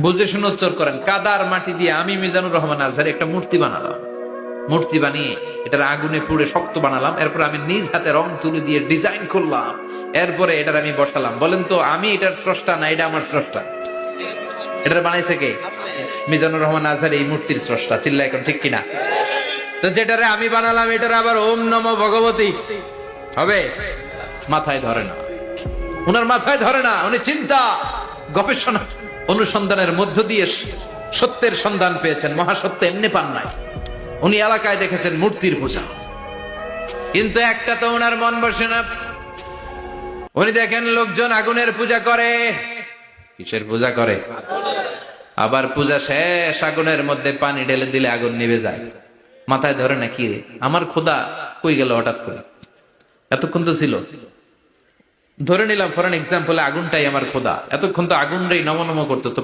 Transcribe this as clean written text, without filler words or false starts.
বুঝে শুনে উচ্চারণ করেন। কাদার মাটি দিয়ে আমি মিজানুর রহমান আজহারি একটা মূর্তি বানালাম। মূর্তি বানিয়ে এটার আগুনে পুড়ে শক্ত বানালাম। এরপর আমি নিজ হাতে রং তুলি দিয়ে ডিজাইন করলাম। এরপরে এটার আমি বসালাম। বলেন তো আমি এটার স্রষ্টা না এটা আমার স্রষ্টা? এটার বানাইছে কে? মিজানুর রহমান আজহারি এই মূর্তির স্রষ্টা। চিল্লা এখন ঠিক কিনা? তো যেটারে আমি বানালাম এটার আবার ওম নমো ভগবতী হবে? মাথায় ধরে না, উনার মাথায় ধরে না। উনি চিন্তা গবেষণা অনুসন্ধানের মধ্য দিয়ে সত্যের সন্ধান পেয়েছেন। মহাসত্য এমনি পান নাই। উনি এলাকায় দেখেছেন মূর্তির পূজা, কিন্তু একটা তো ওনার মন বসে না। উনি দেখেন লোকজন আগুনের পূজা করে। কিসের পূজা করে? আবার পূজা শেষ আগুনের মধ্যে পানি ঢেলে দিলে আগুন নিভে যায়। মাথায় ধরে না কি রে আমার খোদা কই গেল হঠাৎ করে? এতক্ষণ তো ছিল। ধরে নিলাম ফর এন এক্সাম্পল আগুনটাই আমার খোদা, এতক্ষণ তো আগুন রে নম নম করতো। তো